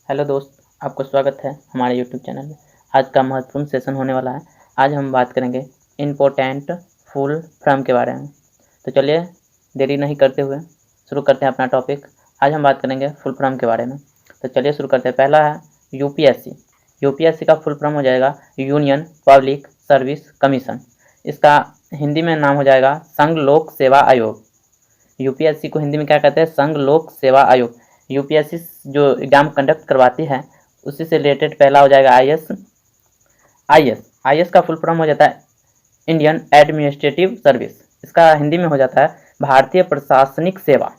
Hello दोस्त, आपको स्वागत है हमारे यूट्यूब चैनल में। आज का महत्वपूर्ण सेशन होने वाला है। आज हम बात करेंगे इम्पोर्टेंट फुल फॉर्म के बारे में। तो चलिए देरी नहीं करते हुए शुरू करते हैं अपना टॉपिक। आज हम बात करेंगे फुल फॉर्म के बारे में। तो चलिए शुरू करते हैं। पहला है यूपीएससी। यूपीएससी का फुल फॉर्म हो जाएगा यूनियन पब्लिक सर्विस कमीशन। इसका हिंदी में नाम हो जाएगा संघ लोक सेवा आयोग। यूपीएससी को हिंदी में क्या कहते हैं? संघ लोक सेवा आयोग। यूपीएससी जो एग्जाम कंडक्ट करवाती है उसी से रिलेटेड पहला हो जाएगा आईएएस। आईएएस का फुल फॉर्म हो जाता है इंडियन एडमिनिस्ट्रेटिव सर्विस। इसका हिंदी में हो जाता है भारतीय प्रशासनिक सेवा।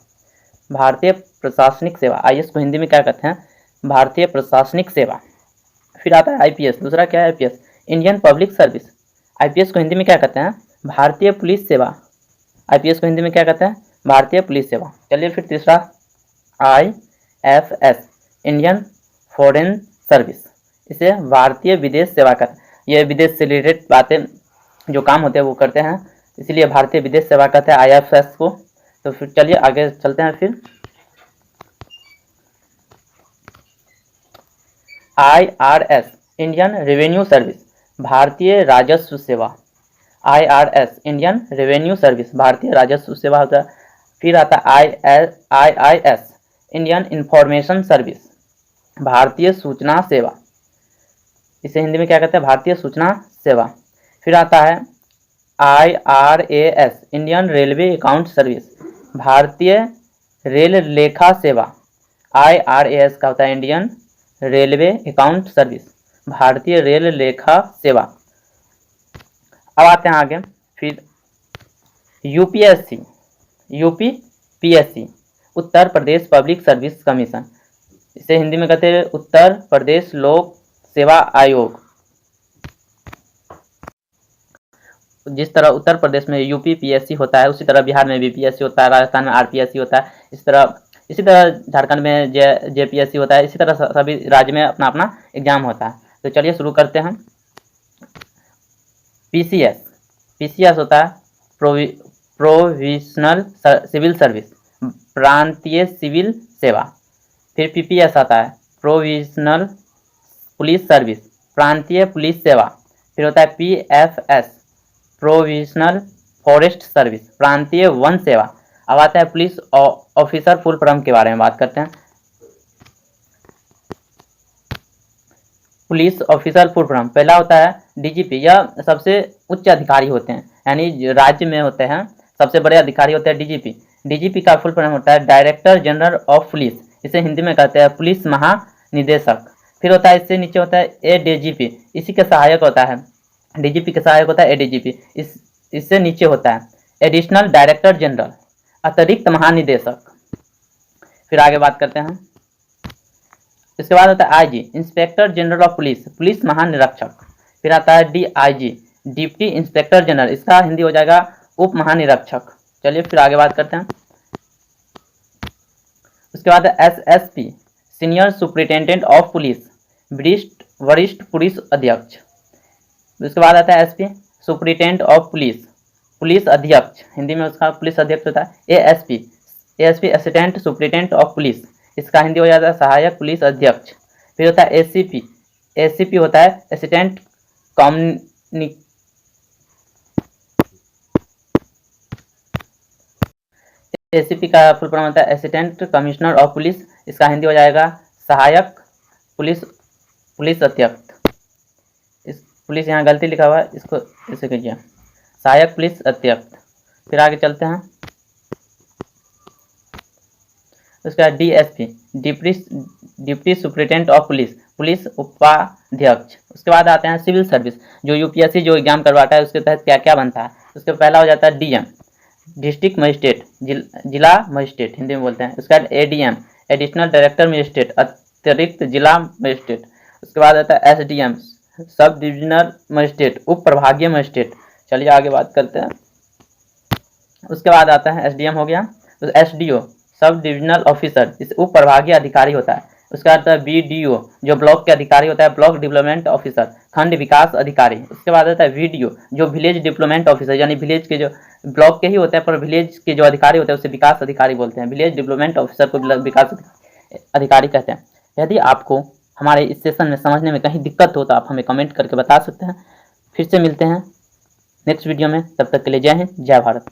भारतीय प्रशासनिक सेवा, आईएएस को हिंदी में क्या कहते हैं? भारतीय प्रशासनिक सेवा। फिर आता है आईपीएस। दूसरा क्या है? IPS, Indian public service. IPS को हिंदी में क्या कहते हैं? भारतीय पुलिस सेवा। आईपीएस को हिंदी में क्या कहते हैं? भारतीय पुलिस सेवा। चलिए फिर तीसरा आईएफएस, इंडियन फॉरेन सर्विस। इसे भारतीय विदेश सेवा कर, ये विदेश से रिलेटेड बातें जो काम होते हैं वो करते हैं, इसीलिए भारतीय विदेश सेवा कहते हैं आईएफएस को। तो फिर चलिए आगे चलते हैं। फिर आईआरएस, इंडियन रेवेन्यू सर्विस, भारतीय राजस्व सेवा। आईआरएस, इंडियन रेवेन्यू सर्विस, भारतीय राजस्व सेवा होता है। फिर आता है आईआईएस, इंडियन इंफॉर्मेशन सर्विस, भारतीय सूचना सेवा। इसे हिंदी में क्या कहते हैं? भारतीय सूचना सेवा। फिर आता है IRAS, Indian railway account service, भारतीय रेल लेखा सेवा। आईआरएएस का होता है इंडियन रेलवे अकाउंट सर्विस, भारतीय रेल लेखा सेवा। अब आते हैं आगे। फिर UPSC, UPPSC, Uttar Pradesh public service commission. इसे हिंदी में कहते हैं उत्तर प्रदेश लोक सेवा आयोग। जिस तरह उत्तर प्रदेश में यूपीपीएससी होता है उसी तरह बिहार में भी पीएससी होता है, राजस्थान में आरपीएससी होता है, इसी तरह झारखंड में जेपीएससी होता है। इसी तरह सभी राज्य में अपना अपना एग्जाम होता है। तो चलिए शुरू करते हैं। पीसीएस, पीसीएस होता है प्रोविजनल सिविल सर्विस, प्रांतीय सिविल सेवा। फिर पीपीएस आता है प्रोविजनल पुलिस सर्विस, प्रांतीय पुलिस सेवा। फिर होता है पीएफएस, प्रोविजनल फॉरेस्ट सर्विस, प्रांतीय वन सेवा। अब आता है पुलिस ऑफिसर फुल फॉर्म के बारे में बात करते हैं। पुलिस ऑफिसर फुल फॉर्म पहला होता है डीजीपी। यह सबसे उच्च अधिकारी होते हैं, यानी राज्य में होते हैं सबसे बड़े अधिकारी होते हैं डीजीपी। डीजीपी का फुल फॉर्म होता है डायरेक्टर जनरल ऑफ पुलिस। इसे हिंदी में कहते हैं पुलिस महानिदेशक। फिर होता है इससे नीचे होता है एडीजीपी, इसी के सहायक होता है, डीजीपी के सहायक होता है एडीजीपी। इससे नीचे होता है एडिशनल डायरेक्टर जनरल, अतिरिक्त महानिदेशक। फिर आगे बात करते हैं। इसके बाद होता है IG, inspector general of police, police महानिरीक्षक। फिर आता है डीआईजी, डिप्टी इंस्पेक्टर जनरल। इसका हिंदी हो जाएगा उप महानिरीक्षक। चलिए फिर आगे बात करते हैं। उसके बाद है SSP, senior superintendent of police, वरिष्ठ पुलिस अध्यक्ष। उसके बाद आता है SP, superintendent of police, police अध्यक्ष। हिंदी में उसका पुलिस अध्यक्ष होता है। ASP, ASP assistant superintendent of police. इसका हिंदी हो जाता है सहायक पुलिस अध्यक्ष। फिर होता है एसीपी, एसीपी होता है असिस्टेंट एसीपी का फुल फॉर्म होता है असिस्टेंट कमिश्नर ऑफ पुलिस। इसका हिंदी हो जाएगा सहायक पुलिस अध्यक्ष। इस पुलिस यहाँ गलती लिखा हुआ है, इसको इसे कीजिए सहायक पुलिस अध्यक्ष। फिर आगे चलते हैं। उसके बाद DSP, deputy superintendent of police, police उपाध्यक्ष। उसके बाद आते हैं सिविल सर्विस। जो यूपीएससी जो एग्जाम करवाता है उसके तहत क्या क्या बनता है। उसके पहला हो जाता है डीएम, डिस्ट्रिक्ट मजिस्ट्रेट, जिला मजिस्ट्रेट हिंदी में बोलते हैं। उसके बाद एडीएम, एडिशनल डायरेक्टर मजिस्ट्रेट, अतिरिक्त जिला मजिस्ट्रेट। उसके बाद आता है एसडीएम, सब डिविजनल मजिस्ट्रेट, उप प्रभागीय मजिस्ट्रेट। चलिए आगे बात करते हैं। उसके बाद आता है एसडीएम हो गया। तो एसडीओ, सब डिविजनल ऑफिसर, इस उप प्रभागीय अधिकारी होता है। उसके बाद आता है बीडीओ, जो ब्लॉक के अधिकारी होता है, ब्लॉक डेवलपमेंट ऑफिसर, खंड विकास अधिकारी। उसके बाद आता है वीडीओ, जो विलेज डेवलपमेंट ऑफिसर, यानी विलेज के जो ब्लॉक के ही होते हैं पर विलेज के जो अधिकारी होते हैं उसे विकास अधिकारी बोलते हैं। विलेज डेवलपमेंट ऑफिसर को विकास अधिकारी कहते हैं। यदि आपको हमारे इस सेशन में समझने में कहीं दिक्कत हो तो आप हमें कमेंट करके बता सकते हैं। फिर से मिलते हैं नेक्स्ट वीडियो में, तब तक के लिए जय हिंद, जय भारत।